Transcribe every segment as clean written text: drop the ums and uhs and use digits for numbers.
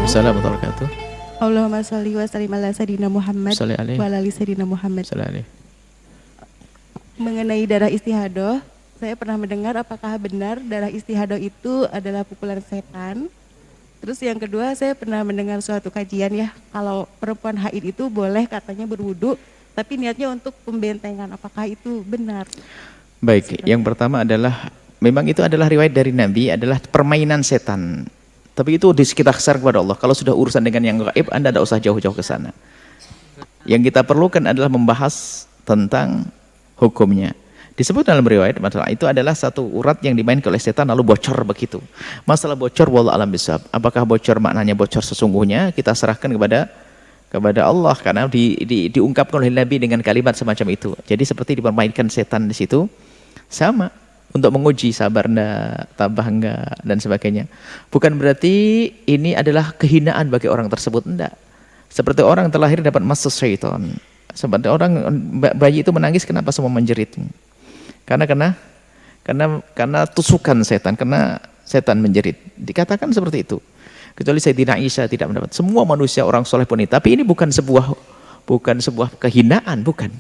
Assalamualaikum warahmatullahi wabarakatuh. Allahumma sholli wa sallim ala sayyidina Muhammad Sholli alaihi. wa ala ali sayyidina Muhammad. Sholli alaihi. Mengenai darah istihadah, saya pernah mendengar apakah benar darah istihadah itu adalah pukulan setan. Terus yang kedua, saya pernah mendengar suatu kajian ya, kalau perempuan haid itu boleh katanya berwudu, tapi niatnya untuk pembentengan. Apakah itu benar? Baik, yang pertama adalah memang itu adalah riwayat dari Nabi, adalah permainan setan. Tapi itu kita kesar kepada Allah. Kalau sudah urusan dengan yang gaib, Anda tidak usah jauh-jauh ke sana. Yang kita perlukan adalah membahas tentang hukumnya. Disebut dalam riwayat, masalah itu adalah satu urat yang dimainkan oleh setan lalu bocor begitu. Masalah bocor, wallahu alam bisawab. Apakah bocor maknanya bocor sesungguhnya? Kita serahkan kepada Allah, karena diungkapkan oleh Nabi dengan kalimat semacam itu. Jadi seperti dipermainkan setan di situ, sama untuk menguji sabar enggak, tabah enggak, dan sebagainya. Bukan berarti ini adalah kehinaan bagi orang tersebut, enggak. Seperti orang terlahir dapat masuk syaitan. Seperti orang bayi itu menangis, kenapa semua menjerit? Karena tusukan setan, karena setan menjerit. Dikatakan seperti itu. Kecuali Sayyidina Isa tidak mendapat. Semua manusia orang soleh pun ini. Tapi ini bukan sebuah kehinaan, bukan.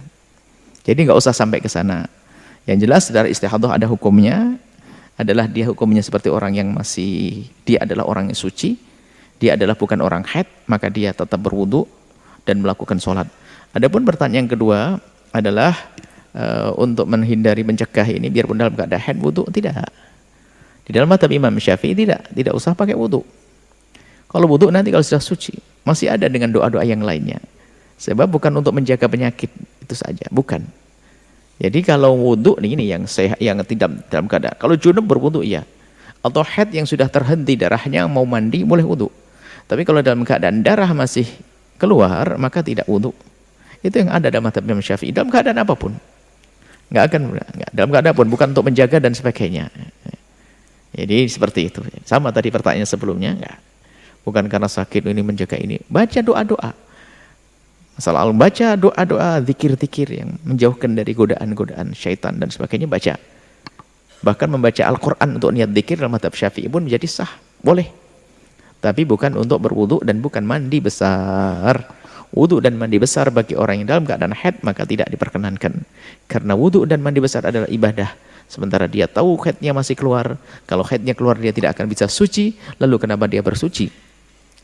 Jadi nggak usah sampai ke sana. Yang jelas darah istihadah ada hukumnya, adalah dia hukumnya seperti orang yang dia adalah orang yang suci, dia adalah bukan orang haid, maka dia tetap berwudu dan melakukan sholat. Adapun pertanyaan yang kedua adalah untuk menghindari mencegah ini biarpun dalam keadaan haid wudu, tidak. Di dalam mazhab Imam Syafi'i tidak usah pakai wudu. Kalau wudu nanti kalau sudah suci, masih ada dengan doa-doa yang lainnya. Sebab bukan untuk menjaga penyakit itu saja, bukan. Jadi kalau wudu ini yang tidak dalam keadaan. Kalau junub berwudu iya. Atau haid yang sudah terhenti darahnya mau mandi boleh wudu. Tapi kalau dalam keadaan darah masih keluar maka tidak wudu. Itu yang ada dalam mazhab Imam Syafi'i dalam keadaan apapun. Enggak dalam keadaan apapun, bukan untuk menjaga dan sebagainya. Jadi seperti itu. Sama tadi pertanyaan sebelumnya, enggak. Bukan karena sakit ini menjaga ini. Baca doa-doa. Masalah baca doa-doa, zikir-zikir yang menjauhkan dari godaan-godaan syaitan dan sebagainya, baca. Bahkan membaca Al-Quran untuk niat zikir dalam mazhab Syafi'i pun menjadi sah, boleh. Tapi bukan untuk berwudu dan bukan mandi besar. Wudu dan mandi besar bagi orang yang dalam keadaan haid maka tidak diperkenankan. Karena wudu dan mandi besar adalah ibadah. Sementara dia tahu haidnya masih keluar. Kalau haidnya keluar dia tidak akan bisa suci. Lalu kenapa dia bersuci?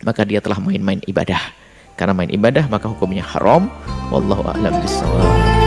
Maka dia telah main-main ibadah. Karena main ibadah maka hukumnya haram. Wallahu a'lam bishawab.